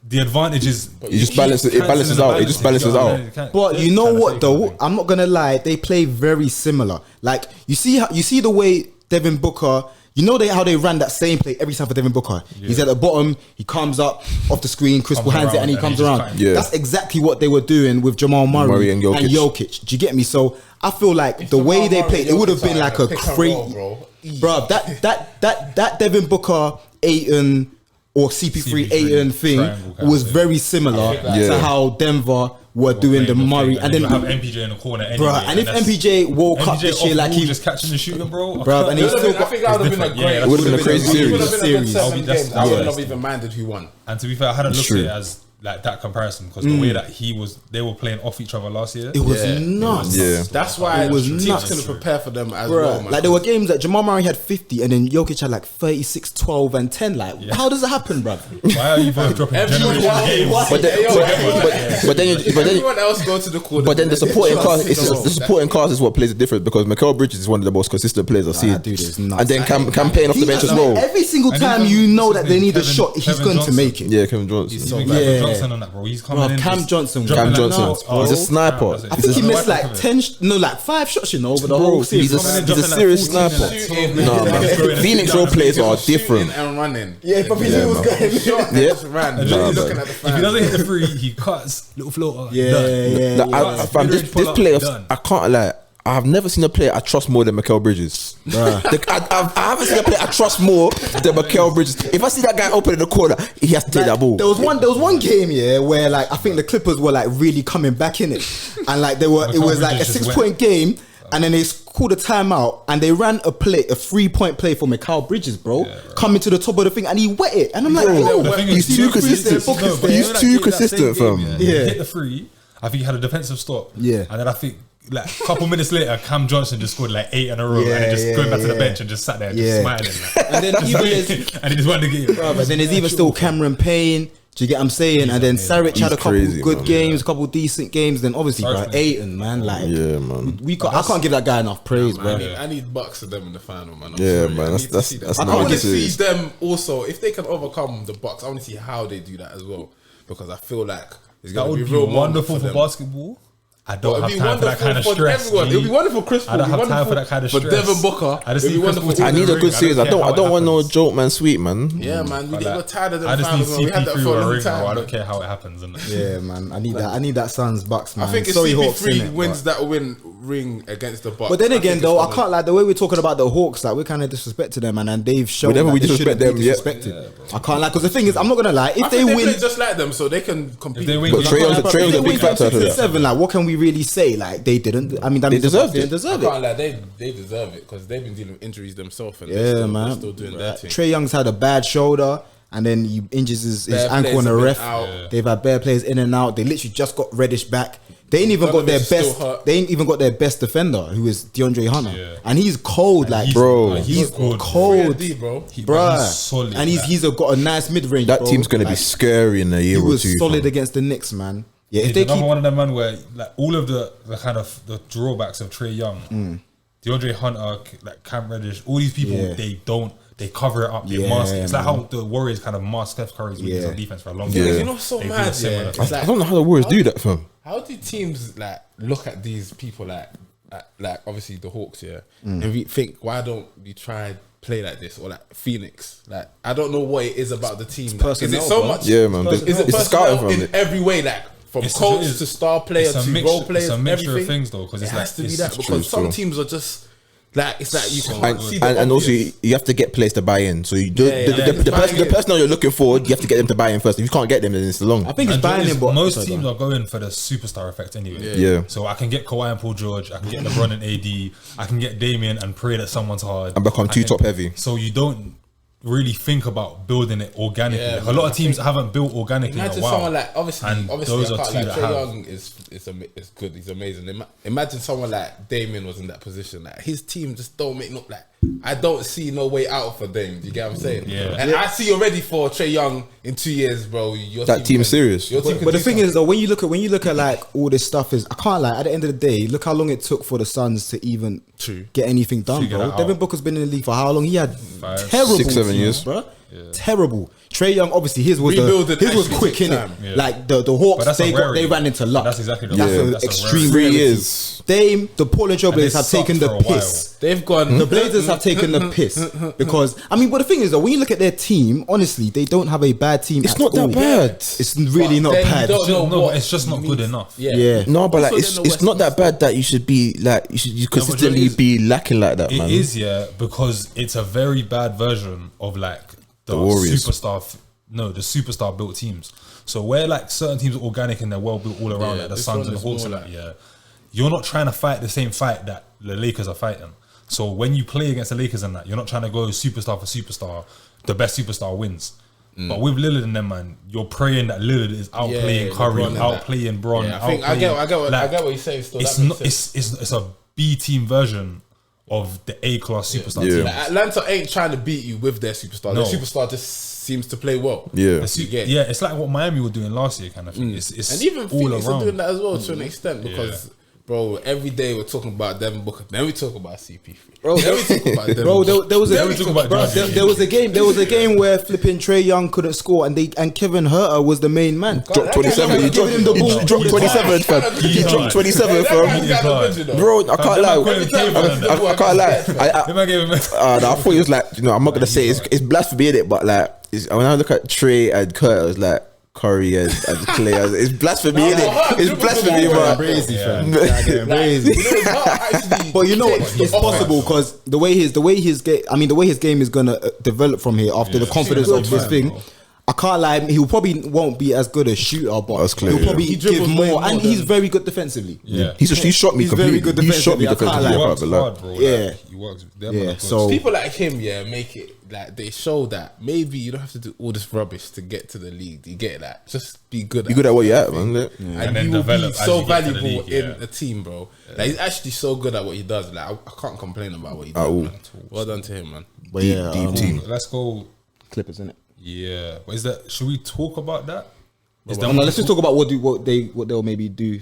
the advantage is You just balance it. It balances out. It just balances out. But you know what though? I'm not gonna lie. They play very similar. Like you see the way Devin Booker. You know how they ran that same play every time for Devin Booker. He's at the bottom. He comes up off the screen. Chris Paul hands it and he comes around. Yeah. That's exactly what they were doing with Jamal Murray and Jokic. Do you get me? So I feel like the way they played, it would have been like a crazy, bro. That Devin Booker, Ayton, or CP3 Ayton thing was very similar to how Denver were doing the Murray, and then you have MPJ in the corner, anyway, bro. And if MPJ woke up this year like he just catching the shooting, bro, and he still I got. think that would have been a great. It would have been a crazy It would have series. been a good Series. 7 games. I Yeah. wouldn't have even minded who won. And to be fair, I hadn't looked true. at it as like that comparison because the way that they were playing off each other last year. It was nuts. Yeah. That's why It was teams nuts. couldn't prepare for them as Bruh, well, man. like there were games that Jamal Murray had 50 and then Jokic had like 36, 12 and 10. Like how does that happen, bruv? Why are you both dropping Everyone- generation games? But then Everyone else go to the corner. but then the supporting cast, the supporting cast is what plays the difference because Mikal Bridges is one of the most consistent players I've seen. That dude is nuts. And then campaign off the bench as well. Every single And time even- you know what's that his they name? need a shot, he's Kevin going to Johnson. make it. Yeah, Kevin Johnson. Even Yeah. Kevin Johnson on that, bro. He's coming Bro, in. Cam just Johnson. dropping Cam like Johnson. nuts, bro. He's a sniper. Cam, I think he He's missed a like 10, like 5 shots, you know, over the Bro, whole he's season. a serious sniper. No, man. Phoenix role players are different. And running. Yeah, but he was man. going. Shot and Yeah. just ran. Nah, Looking man. at the If he fans. doesn't hit the free, he cuts little floater. Yeah, done. yeah. Like, fam, this Mid-range playoffs, done. I can't lie. I've never seen a player I trust more than Mikal Bridges. I haven't seen a player I trust more than Mikal Bridges. If I see that guy open in the corner, he has to take that ball. There was one game, yeah, where like I think the Clippers were like really coming back in it, and like it was like a Bridges just 6-point game, and then they called a timeout and they ran a 3-point play for Mikal Bridges, bro, coming to the top of the thing, and he wet it, and I'm like, yo, The thing He's is, too you know, consistent. no, but He's you know too that consistent, same fam. game, Yeah. He hit the free. I think he had a defensive stop. Yeah. And then I think like a couple minutes later, Cam Johnson just scored like 8 in a row, Yeah, and just yeah, going back to the yeah. bench and just sat there, just Yeah. smiling. Like, and then even there's, and he just won the game. bro, but then there's even still Cameron Payne. Do you get what I'm saying? And then Saric had a couple crazy, good man. games, a couple decent games. Then obviously, bro, Saric's Ayton, man, like Yeah, man. I can't give that guy enough praise, bro. I need Bucks of them in the final, man. I'm Yeah, sorry. man, I that's- need to that's- see them. that's I not want to good see series. them also if they can overcome the Bucks. I want to see how they do that as well because I feel like it's That going to would be be real moment wonderful for them. basketball. I don't It'd have be time for that kind of for stress. everyone. It'll be G. wonderful for Chris Paul. I don't It'll have be time for that wonderful kind of for stress. Devin Booker. I just It'll be need Chris wonderful Paul to to I need a ring. good series. I care don't how it want no happens. joke man sweet, man. Yeah, man. But, We're like, tired of them I just need finals, man. We had that CP3 for a or a long ring, bro. I time. don't care how it happens. Yeah, man. I need that Suns Bucks, man. I think if Sorry, Hawks, CP3 innit, wins that ring against the Bucks. But then I again, think though, it's I gonna- can't like the way we're talking about the Hawks. Like we're kind of disrespecting them, and they've shown Whenever that we they disrespect shouldn't be them, yeah. disrespected. I can't like because the thing is, I'm not gonna lie. If I they think they win, play just like them, so they can compete. If they win, But Trae was a if they big win factor game to 6 and that. 7, like what can we really say? Like they didn't. I mean, that They means the deserved Bucks didn't it. deserve I it. can't lie, they deserve it because they've been dealing with injuries themselves and Yeah, they're man. still doing their thing. Trey Young's had a bad shoulder, and then he injures his Bare ankle on players a have been ref. out. They've had bare players in and out. They literally just got Reddish back. They ain't even got their Donovic's still best. hurt. They ain't even got their best defender, who is DeAndre Hunter, Yeah. and he's cold, like Bro. He's good. cold, 3 and D, bro. bruh. He's solid, and he's got a nice mid range. That team's gonna be scary in a year He or was two. solid fam. against the Knicks, man. Yeah, if He's they another keep one of them man where like all of the kind of the drawbacks of Trae Young, DeAndre Hunter, like Cam Reddish, all these people Yeah. they cover it up, they Yeah, mask it. It's like man. how the Warriors kind of masked Steph Curry's weakness Yeah. on defense for a long Yeah. time. You know what's so They do mad, a similar yeah? thing. It's like, I don't know how the Warriors do that, fam. how do teams like look at these people like obviously the Hawks, yeah, and we think why don't we try play like this or like Phoenix? Like I don't know what it is about the team. Like, is it personnel, so bro. much? Yeah, man. Is it It's a personnel scouting from in it. every way? Like from It's- coach it is- to star player it's a to mix- role players, it's a mixture of everything. things, though, 'cause it it's has like- to be it's that true, because some true. teams are just. Like it's like you can And, see the and also obvious. you have to get players to buy in. So you do Yeah, yeah, the yeah. person the personnel you're looking for, you have to get them to buy in first. If you can't get them, then it's long. I think it's And buying is him, but most teams are going for the superstar effect anyway. Yeah. So I can get Kawhi and Paul George, I can get LeBron and AD, I can get Damian and pray that someone's hard And become too can- top heavy. So you don't really think about building it organically. Yeah, Like, man, a lot of I teams think- haven't built organically in Imagine a while. someone like obviously those I are can't two like that Trae have. Young is good. He's amazing. Imagine someone like Damien was in that position. Like his team just don't make no like. I don't see no way out for Dame. Do you get what I'm saying? Yeah. And I see already for Trae Young in 2 years, bro. Your That team is serious. your team But can the do thing something. is, though, when you look at like all this stuff, is I can't lie. At the end of the day, look how long it took for the Suns to even True. get anything done, Figure bro. that Devin out. Booker's been in the league for how long? He had 5, terrible 6, 7 teams, years. bro. Terrible. Trae Young, obviously, his was Rebuilding quick actually in takes it. time. Yeah. Like the But Hawks, that's a they rarity. ran into luck. That's exactly the That's rarity. an That's a extreme rarity. 3 rarity. years. Dame, the Portland Trail Blazers have sucked taken for the a while. piss. They've gone. The Blazers have taken the piss because I mean, but the thing is though, when you look at their team, honestly, they don't have a bad team. It's at not that all. bad. It's really But not then you bad. don't know No, what but it's just not he good means. enough. Yeah. No, but like Also, it's then the it's not that bad that you should be like you consistently is- be lacking like that, It man. is, yeah, because it's a very bad version of like the Warriors. the superstar built teams. So where like certain teams are organic and they're well built all around, Yeah, like the this Suns one and the is Hawks, more and that, yeah, you're not trying to fight the same fight that the Lakers are fighting. So when you play against the Lakers and that, you're not trying to go superstar for superstar. The best superstar wins. But with Lillard and them, man, you're praying that Lillard is outplaying Yeah, Curry, LeBron and outplaying Bron. Yeah, I get what you're saying. Still, It's that makes not. sense. It's a B team version of the A class superstar Yeah. team. Like, Atlanta ain't trying to beat you with their superstar. No. Their superstar just seems to play well. Yeah. Yeah, it's like what Miami were doing last year, kind of thing. It's And even all Phoenix are around. doing that as well to an extent because, bro, every day we're talking about Devin Booker. Then we talk about CP3. Bro, then we talk about Devin Bro, Booker. there was a Then we talk about bro, Dragic. there was a game. There was a game where flipping Trae Young couldn't score, and Kevin Herter was the main man. Dropped 27. He dropped him the ball. he dropped 27, fam. He dropped 27, fam. Bro, I can't lie. I can't lie. They might give him. I thought he was like, I'm not gonna say it's blasphemy in it, but like when I look at Trey and Kurt, I was like Curry and Clay. It's blasphemy in it. It's blasphemy, man. Crazy, fam. Yeah. Crazy. But you know what? It's possible because the way his game is gonna develop from here after the confidence He's a of good this man, thing. bro. I can't lie. He probably won't be as good a shooter, but That's clear, he'll probably He give dribbles way more, more and than- he's very good defensively. Yeah, He shot me He's very completely. good He shot me defensively, I defensively. can't I lie. can't lie. hard, bro. Yeah. Like, he works. Yeah, so People like him, make it like they show that maybe you don't have to do all this rubbish to get to the league. You get that? Just be good. Be good at what you're at, man. Like, And And then he will develop be as so you get to the valuable league, in yeah. a team, bro. Like he's actually so good at what he does. Like I can't complain about what he does. all. Man. Well done to him, man. but Deep, yeah, deep team. Let's go. Clippers, innit? Yeah, but is that? Should we talk about that? Is No, let's just talk about what they'll maybe do.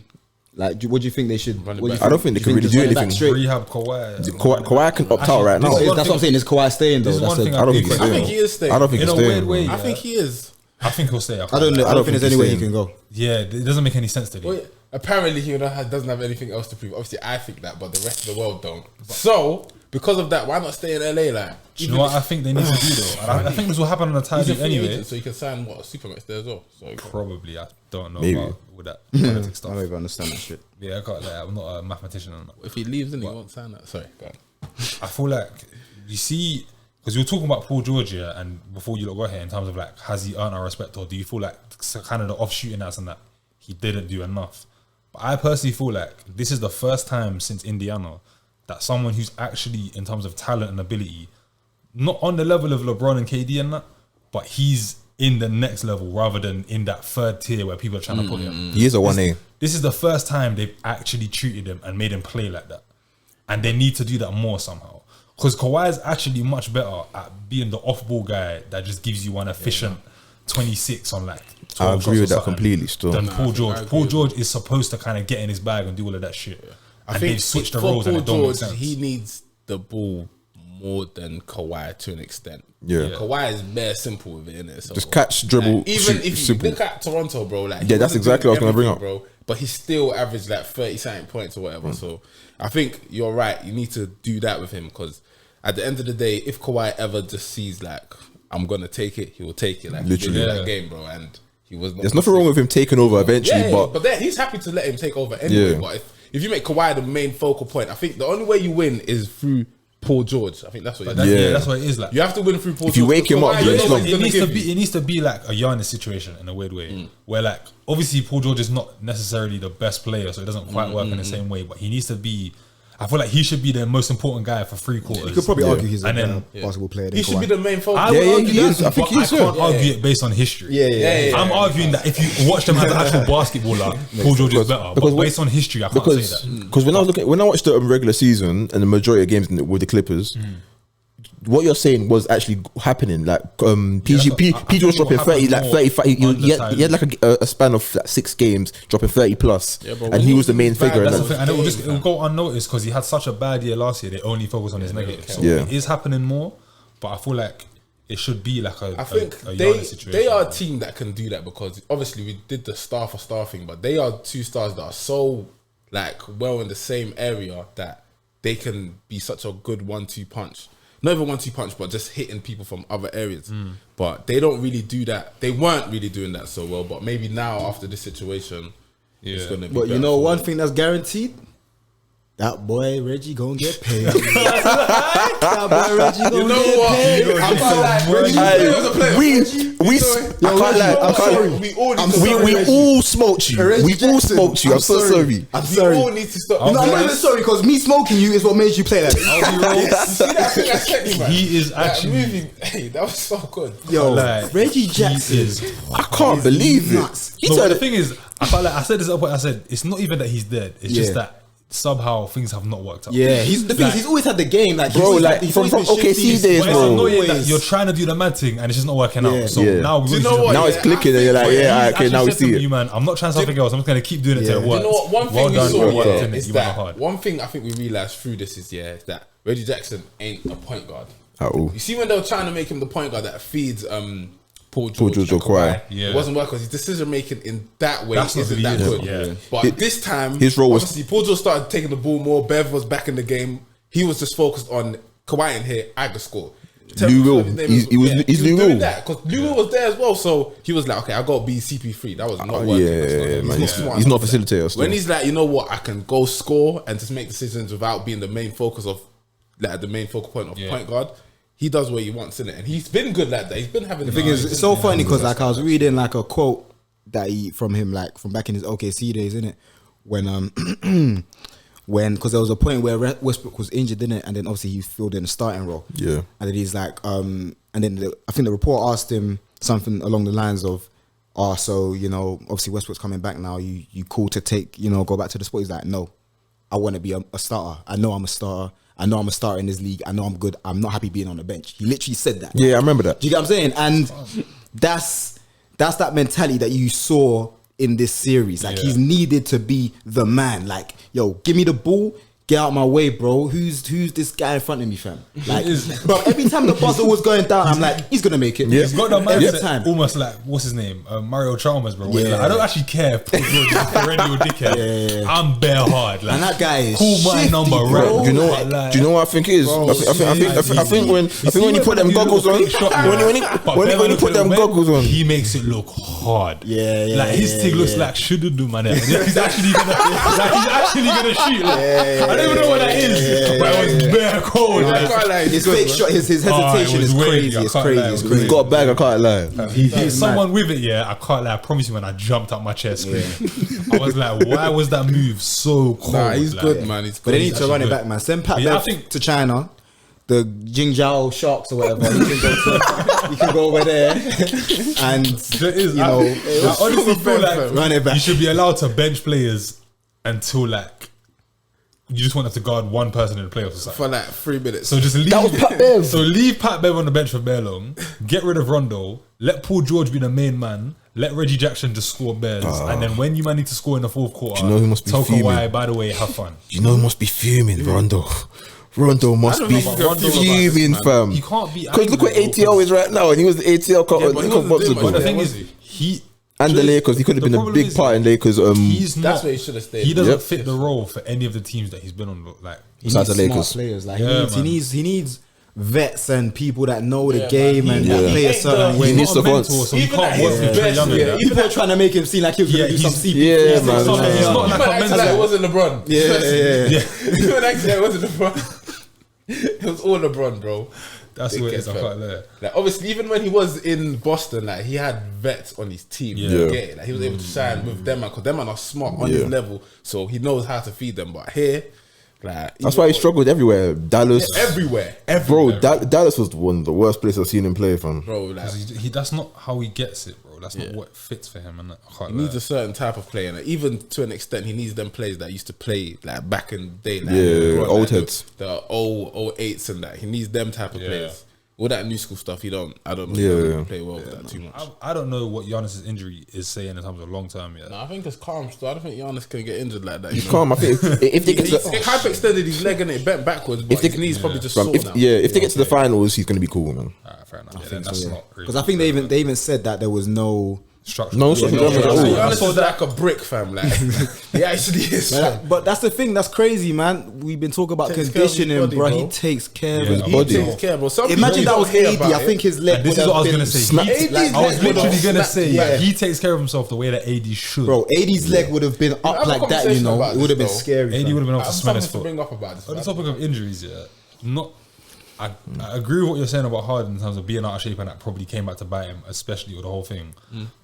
Like, what do you think they should? Run it what do you back. I don't think they can really just do run it back anything. straight? rehab Kawhi? Kawhi can opt out right now. this is That's what I'm saying. Is Kawhi staying though? This is That's one thing I don't think he's I I staying. think he is staying. I don't think In he's a weird staying. way, I think he is. I think he'll stay. I don't know. I don't think there's think any way he's he can go. Yeah, it doesn't make any sense to me. Well, apparently he doesn't have anything else to prove. Obviously, I think that, but the rest of the world don't. So because of that, why not stay in LA? Like, Do you know what I think they need to do though? And I think this will happen on the he's a tie free anyway. agent, so you can sign what a Supermax there as well. So Probably, I don't know Maybe. about with that politics I stuff. don't even understand that shit. Yeah, I can't. Like, I'm not a mathematician. On that. if he leaves, then he won't sign that. Sorry, go on. I feel like you see, because you were talking about Paul George here, and before you lot got here, in terms of like, has he earned our respect, or do you feel like kind of the off shooting outs and that he didn't do enough? But I personally feel like this is the first time since Indiana that someone who's actually, in terms of talent and ability, not on the level of LeBron and KD and that, but he's in the next level rather than in that third tier where people are trying to put him. He is a 1A. This is the first time they've actually treated him and made him play like that. And they need to do that more somehow. Because Kawhi is actually much better at being the off-ball guy that just gives you one efficient 26 on like 12 I agree shots or with that something completely still. than I Paul think George. I agree Paul with George is supposed to kind of get in his bag and do all of that shit. I And think they've switched the for roles and Paul it don't make George, sense. he needs the ball more than Kawhi to an extent. Yeah. Kawhi is bare simple with it, innit? So Just catch, dribble, even shoot, if you simple. look at Toronto, bro, like Yeah, that's exactly what I was gonna bring everything, up. bro. But he still averaged like 30-something points or whatever. So I think you're right. You need to do that with him because at the end of the day, if Kawhi ever just sees like I'm gonna take it, he will take it. Like Literally. he did in Yeah. that game, bro, and he was. Not There's nothing wrong with him taking over eventually, yeah, but but then he's happy to let him take over anyway. Yeah. But if you make Kawhi the main focal point, I think the only way you win is through Paul George. I think that's what. Yeah. That's what it is like. You have to win through Paul If you George. wake him Kawhi, up, you it's know long. what he's It gonna needs to give be. you. It needs to be like a Giannis situation in a weird way, where like obviously Paul George is not necessarily the best player, so it doesn't quite work in the same way. But he needs to be I feel like he should be the most important guy for 3 quarters. You could probably argue he's a And then- better basketball player. He than should be Kawhi. the main focus. I would Yeah, argue he that, is. I think but he is, I can't yeah. argue it based on history. Yeah. I'm arguing that if you watch them as an actual basketballer, Paul George is better. because But based on history, I can't say that. Because when I watched the regular season and the majority of games with the Clippers, what you're saying was actually happening. Like PG was dropping 30, like 35. He had like a span of like 6 games, dropping 30 plus, but and he was the main figure. That's And the thing, and it will go unnoticed because he had such a bad year last year. They only focus on his negatives. So Yeah. it is happening more, but I feel like it should be like I think a they Giannis situation. they are a team that can do that because obviously we did the star for star thing, but they are 2 stars that are so like well in the same area that they can be such a good 1-2 punch. Not even 1-2 punch, but just hitting people from other areas. But they don't really do that. They weren't really doing that so well. But maybe now after this situation, it's gonna be. But you better know for one them. thing that's guaranteed? That boy Reggie gonna get paid. That boy Reggie gonna You know get what? paid. I can't lie. Reggie Hey, was a player. I can't lie. I can't lie. We all need I'm to sorry, stop. We Reggie. all smoked you. Reggie We all Jackson, smoked you. I'm so sorry. I'm We sorry. all need to stop. No, I'm not even sorry because me smoking you is what made you play like this. You see that thing I sent you, man? He is That actually. movie. Hey, that was so good. Yo, Like, Reggie he Jackson. is. I can't believe nuts. it. He No, but turned the thing is, I felt like I said this at a point. I said it's not even that he's dead. It's just Yeah. that somehow things have not worked out. Yeah, he's the thing. Like- He's always had the game, like Bro, he's always like, had- he's from always been OKC shifty. days, But it's bro. annoying that Always. you're trying to do the mad thing and it's just not working Yeah. out. So Yeah. now Do you know what? Now it's clicking and you're like, yeah, okay, now we see it. You man, I'm not trying something else. I'm just gonna keep doing it till it Yeah. works. You know what? One thing Well we done, saw well yeah, done, is you went that hard. one thing I think we realized through this is that Reggie Jackson ain't a point guard. At all. You see when they were trying to make him the point guard that feeds Paul Paul George George and or Kawhi. Kawhi, Yeah. it wasn't working because his decision making in that way That's not isn't really that it, good. yeah. But this time, his role was- obviously Paul George started taking the ball more. Bev was back in the game. He was just focused on Kawhi in here. I could score. Lou Will. He's Lou Will. Because Lou Will was there as well, so he was like, okay, I got to be CP3. That was not working. That's not- Yeah, man. not smart He's not a to do that. facilitator still. When he's like, you know what, I can go score and just make decisions without being the main focus of, like, the main focal point of point guard. He does what he wants in it, and he's been good like that. He's been having. The thing is, it's so funny because like I was reading like a quote that he from him like from back in his OKC days, innit? When when because there was a point where Westbrook was injured, didn't it? And then obviously he filled in a starting role. Yeah. And then he's like, and then I think the report asked him something along the lines of, so you know, obviously Westbrook's coming back now. You cool to take, you know, go back to the sport? He's like, no, I want to be a starter. I know I'm a starter. I know I'm a starter in this league. I know I'm good. I'm not happy being on the bench. He literally said that. Yeah, I remember that. Do you get what I'm saying? And that's that mentality that you saw in this series. Like he's needed to be the man. Like, yo, give me the ball. Get out my way, bro. Who's this guy in front of me, fam? Like, bro, every time the buzzer was going down, I'm like, he's gonna make it. He's got that every mindset, time. almost like what's his name, Mario Chalmers, bro. Where he's Yeah. like, I don't actually care if Paul George is a perennial dickhead. I'm bare hard, like, And that guy is call my shifty, number, bro. right? Do you know? Like, Do you know what I think it is? I think when he put them goggles on, when he put them goggles on, he makes it look hard. Yeah, like his thing looks like shouldn't do, man. He's actually gonna shoot. Like, I don't even know what that is, but it was bare cold. I Like, can't lie, His fake shot, his hesitation was is wavy, crazy. I It's can't crazy. lie, It's it was crazy. he's got a bag. I can't lie. If someone with it, I can't lie. I promise you, when I jumped out my chair screaming, I was like, why was that move so cold? Nah, he's Like, good, man. He's But they good. need to run it back, man. Send Pat Yeah, I Bev think- to China. The Jingzhou Sharks or whatever. You can go over there and There is, you know, I honestly feel like run it back. you should be allowed to bench players until like you just want them to guard one person in the playoffs or something. for like 3 minutes. So just leave. That was Pat Bev. So leave Pat Bev on the bench for bare long. Get rid of Rondo. Let Paul George be the main man. Let Reggie Jackson just score bears. And then when you man need to score in the fourth quarter, you know he must be tell fuming? Kawhi, by the way, have fun. You know he must be fuming, Rondo. Rondo must don't be know about Rondo fuming, about this, man. fam. He can't be Because look what angry, ATL is right now, and he was the ATL but he wasn't doing much. But the Yeah, thing was is, he? he and the Lakers. He could have the been a problem big is part in Lakers. He's That's not. where he should have stayed. He doesn't Yep. fit the role for any of the teams that he's been on. Like He Besides needs the smart Lakers. players. Like Yeah, he man. needs vets and people that know the Yeah, game man. and He- that he play a ain't certain the- way. He needs not a savants. mentor, so you Even can't at work his with Trae best, Young and yeah, that. People are trying to make him seem like he was Yeah, going to do some he's- CP3. yeah, and man. stuff. He's not like Even a acting mentor. like it wasn't LeBron. Yeah. Even acting like it wasn't LeBron. It was all LeBron, bro. That's what it is. I Dickhead, can't fam. lie. Like obviously, even when he was in Boston, like he had vets on his team. Yeah. You get it? Like he was able to shine with them, because them are not smart on Yeah. his level, so he knows how to feed them. But here, Like, That's why he struggled everywhere. Dallas, everywhere. bro. Dallas was one of the worst places I've seen him play from. Bro, like, that's not how he gets it, bro. That's not what fits for him. And he needs a certain type of player, and even to an extent, he needs them players that used to play like back in the day, like, old heads, the old eights and that. He needs them type of players. All that new school stuff, I don't know. He doesn't play well with that too much. I don't know what Giannis' injury is saying in terms of long term yet. No, I think it's calm. So I don't think Giannis can get injured like that. He's calm. I think if they get he hyperextended his leg and it bent backwards, but his knees probably just sore now. if they get to the finals, he's gonna be cool, man. Fair enough. I think so, because I think they even said that there was no structure. No structure. Giannis is like a brick, fam. Like he actually is. But that's the thing. That's crazy, man. We've been talking about conditioning, body, bro. bro. He takes care of his He body. takes care, bro. Imagine that was AD. I think his leg. And this is what I was gonna say. I was literally gonna say he he takes care of himself the way that AD should. Bro, AD's leg would have been up like that, you know. It would have been scary. AD would have been able to smell his to foot. bring up about this. On the topic of injuries, I agree with what you're saying about Harden in terms of being out of shape, and that probably came back to bite him, especially with the whole thing.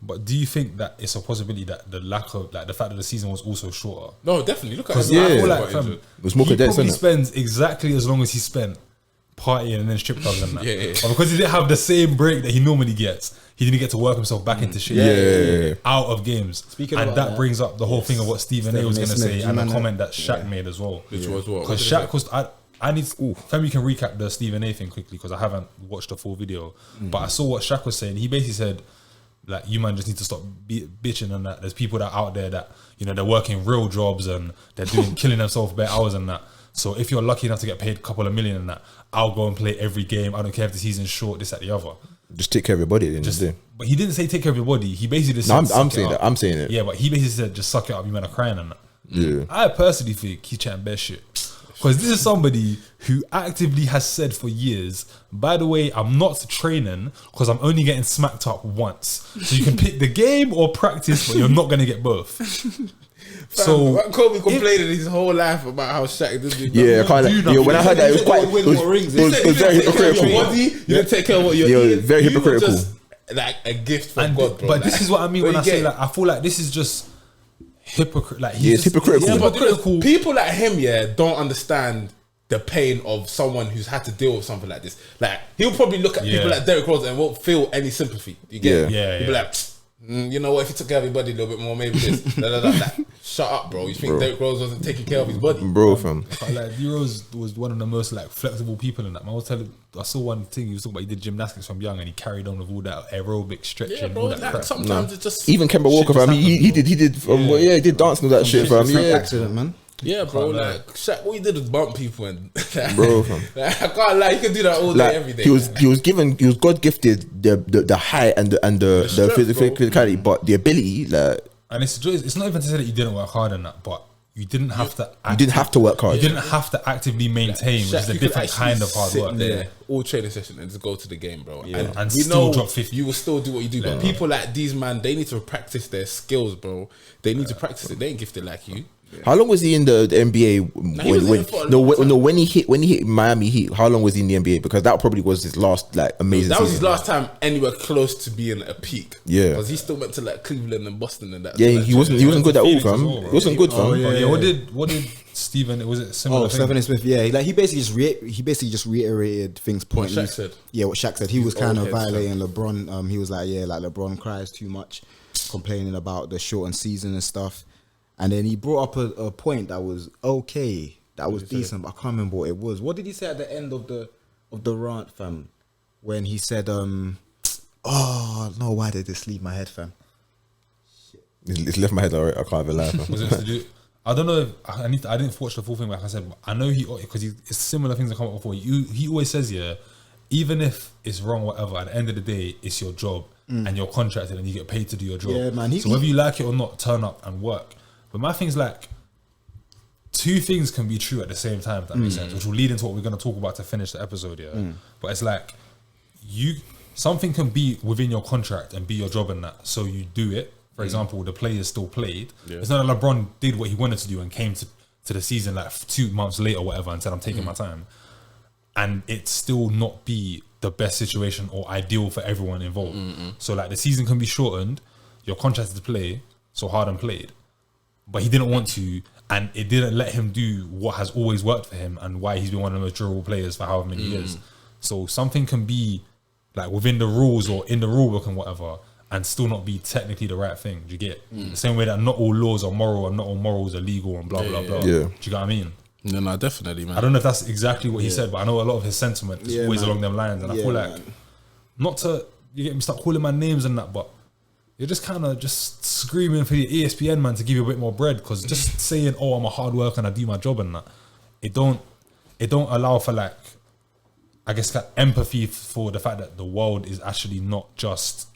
But do you think that it's a possibility that the lack of, like, the fact that the season was also shorter? No, definitely. Look at Because him. I feel like it was more he condensed, probably innit? spends exactly as long as he spent partying and then strip clubs and that. Yeah. But because he didn't have the same break that he normally gets, he didn't get to work himself back into shit out of games. Speaking and about that brings up the whole thing of what Stephen A was going to say and the comment that Shaq made as well. Which was what? Because Shaq was... I need to... Femi can recap the Stephen A thing quickly because I haven't watched the full video. But I saw what Shaq was saying. He basically said, like, you man just need to stop bitching and that. There's people that out there that, you know, they're working real jobs and they're killing themselves bare hours and that. So if you're lucky enough to get paid a couple of million and that, I'll go and play every game. I don't care if the season's short, this, that, the other. Just take care of your body. Then just do. But he didn't say take care of your body. He basically just said, I'm saying that. I'm saying it. Yeah, but he basically said just suck it up. You men are crying and that. Yeah. I personally think he's chatting bare shit. Because this is somebody who actively has said for years, by the way, I'm not training because I'm only getting smacked up once. So you can pick the game or practice, but you're not going to get both. So Kobe complaining his whole life about how Shaq didn't do Yeah, when I heard that, it was quite. It was very hypocritical. You didn't take care of what you're eating. Very You were hypocritical. just like a gift from God, bro. But this is what I mean when I say, get- like, I feel like this is just hypocrite. Like, Yeah, it's hypocritical. Yeah, but hypocritical. people like him, don't understand the pain of someone who's had to deal with something like this. Like, he'll probably look at people like Derrick Rose and won't feel any sympathy. You get Yeah. it? He'll be like, you know what, if he took care of his body a little bit more, maybe this. Like, shut up, bro. You think Derrick Rose wasn't taking care of his body? Bro, fam. Like, D-Rose was one of the most, like, flexible people in that. I saw one thing, he was talking about he did gymnastics from young and he carried on with all that aerobic stretching, Yeah, bro. all that Like, crap. sometimes it's just... Even Kemba Walker, just fam. He happened, did. He did dance and all that shit, fam. Yeah, accident, man. Yeah, bro. Like, Shaq, all he did was bump people and... bro, fam. Like, I can't lie, you can do that all day, every day. He was God gifted the height and the strength, physicality, but the ability, like, And it's not even to say that you didn't work hard in that, but you didn't have to. you didn't have to work hard. You didn't have to actively maintain, which is a different kind of hard work. There, all training session and just go to the game, bro. And we still know drop 50. You will still do what you do, but people like these, man, they need to practice their skills, bro. They need to practice it. They ain't gifted like you. How long was he in the NBA? he was in it for a long time. When he hit Miami Heat, how long was he in the NBA? Because that probably was his last, like, amazing. That was his season. last time anywhere close to being a peak. Yeah. Because he still went to like Cleveland and Boston and that. Yeah, So, like, he wasn't good at all, Phoenix as fam. well, bro. He wasn't good, fam. Yeah. What did Stephen? Was it similar? thing? Stephen A. Smith, yeah, like he basically just reiterated things What pointless. Shaq said. Yeah, what Shaq said. He was kind of old head violating LeBron. He was like, like LeBron cries too much, complaining about the shortened season and stuff. And then he brought up a point that was okay, that was decent, but I can't remember what it was. What did he say at the end of the rant, fam? When he said, oh no, why did this leave my head, fam? It's left my head already. I can't even lie, fam. Was it to do? I don't know if I didn't watch the full thing, like I said, but I know because it's similar things that come up before. He always says, even if it's wrong, whatever, at the end of the day, it's your job and you're contracted and you get paid to do your job. Yeah, man. So whether you like it or not, turn up and work. But my thing's like, two things can be true at the same time, if that makes sense, which will lead into what we're going to talk about to finish the episode, But it's like, something can be within your contract and be your job in that, so you do it. For example, the players still played. It's not that LeBron did what he wanted to do and came to the season like 2 months later or whatever and said, I'm taking my time. And it still not be the best situation or ideal for everyone involved. So like the season can be shortened, you're contracted to play, so Harden played. But he didn't want to, and it didn't let him do what has always worked for him and why he's been one of the most durable players for however many years. So something can be like within the rules or in the rule book and whatever, and still not be technically the right thing. Do you get the same way that not all laws are moral and not all morals are legal and blah blah blah. Do you get what I mean? No, definitely, man. I don't know if that's exactly what he said, but I know a lot of his sentiment is always along them lines, and I feel like not to start calling my names and that, but you're just kind of just screaming for the ESPN man to give you a bit more bread, because just saying, "Oh, I'm a hard worker and I do my job," and that it don't allow for like, I guess, like empathy for the fact that the world is actually not just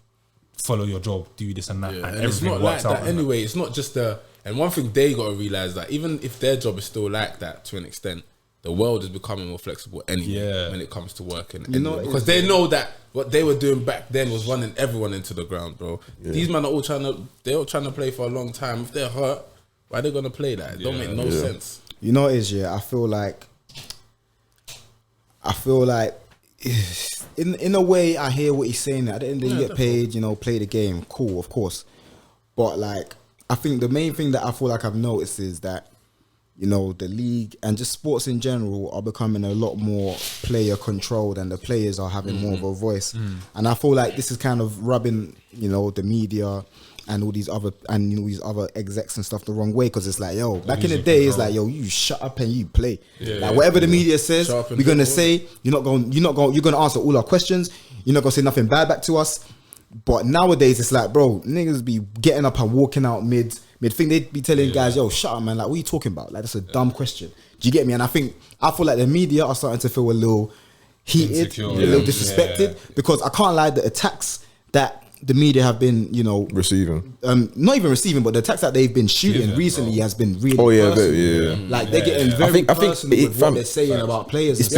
follow your job, do this and that, and everything it's not works like out. that anyway. It's not just and one thing they got to realize that even if their job is still like that to an extent, the world is becoming more flexible anyway when it comes to working. Because they know that what they were doing back then was running everyone into the ground, bro. These men are all trying to play for a long time. If they're hurt, why are they gonna play that? It don't make no sense. You know what it is, I feel like in a way I hear what he's saying. At the end of the day, you get paid, play the game, cool, of course. But like, I think the main thing that I feel like I've noticed is that, the league and just sports in general are becoming a lot more player controlled, and the players are having more of a voice. And I feel like this is kind of rubbing, the media and all these other execs and stuff the wrong way, because it's like, back in the day, it's like, you shut up and you play. Whatever the media says, we're gonna say. You're gonna answer all our questions. You're not gonna say nothing bad back to us. But nowadays, it's like, bro, niggas be getting up and walking out mid thing. They'd be telling guys, shut up, man. Like, what are you talking about? Like, that's a dumb question. Do you get me? And I feel like the media are starting to feel a little heated, insecure, a little disrespected, because I can't lie, the attacks that the media have been, receiving. Not even receiving, but the attacks that they've been shooting recently has been really personal. Like, they're getting very personal with what they're saying about players. It's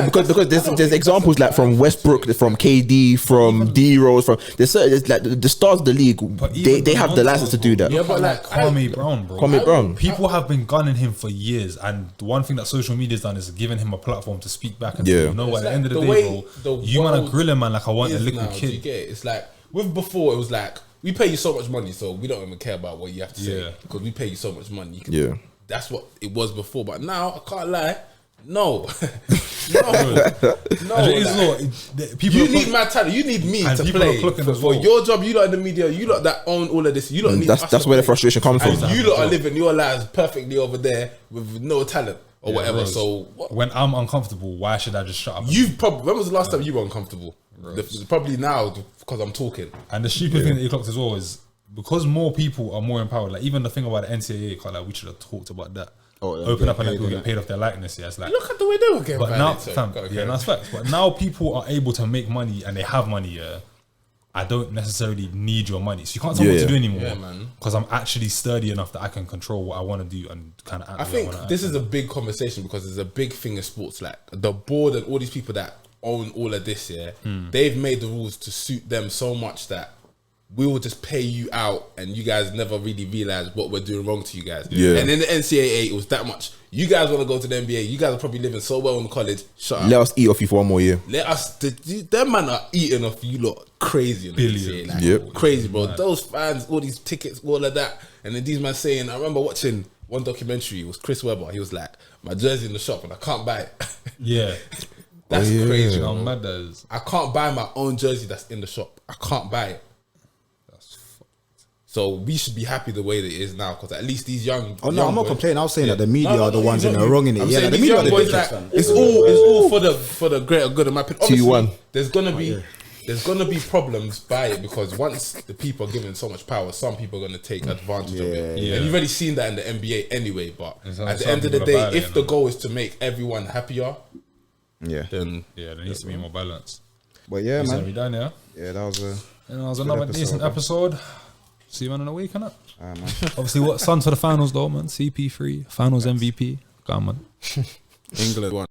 because there's examples like from Westbrook, from KD, from D Rose, from there's like the stars of the league. They have the license to do that. Yeah, but like Kwame Brown, bro. Kwame Brown. People have been gunning him for years, and the one thing that social media's done is giving him a platform to speak back and say, at the end of the day, bro, you man are grilling man like I want a little kid. It's like, with before, it was like, we pay you so much money, so we don't even care about what you have to say, because we pay you so much money. That's what it was before, but now, I can't lie, no. People you need my talent, you need me to play for your job. You lot in the media, you lot that own all of this, you lot need that's where the frustration comes from. And you lot are living your lives perfectly over there with no talent or whatever. Rose. So when I'm uncomfortable, why should I just shut up? When was the last time you were uncomfortable? Probably now, because I'm talking. And the stupid thing that he clocked as well is, because more people are more empowered, like even the thing about the NCAA, like we should have talked about that. Open up and let people get paid off their likeness. It's like, look at the way they were getting paid. That's facts. But now people are able to make money and they have money. I don't necessarily need your money, so you can't tell me what to do anymore. Because I'm actually sturdy enough that I can control what I want to do and kind of. I think this is a big conversation, because there's a big thing in sports. Like the board and all these people that own all of this, they've made the rules to suit them so much that we will just pay you out, and you guys never really realize what we're doing wrong to you guys. And in the NCAA, it was that much. You guys want to go to the NBA. You guys are probably living so well in college. Shut up. Let us eat off you for one more year. Let us. Them man are eating off you lot crazy. In the NCAA, like, crazy, bro. Mad. Those fans, all these tickets, all of that, and then these man saying, I remember watching one documentary. It was Chris Webber. He was like, my jersey in the shop and I can't buy it. That's crazy. How mad that is. I can't buy my own jersey that's in the shop. I can't buy it. That's fucked. So we should be happy the way that it is now, because at least these young. I'm not complaining. I was saying that the media are the ones in the wrong in it. Yeah, the media are the biggest. It's all for the greater good of my opinion. Obviously, there's gonna be problems by it, because once the people are given so much power, some people are gonna take advantage of it. And you've already seen that in the NBA anyway. But at the end of the day, if the goal is to make everyone happier, then there needs to be more balance. But yeah, man, we done, that was another decent episode. See you man in a week, innit? Man. Obviously, what Suns for the finals though, man. CP3 finals MVP. Come on, man. England won.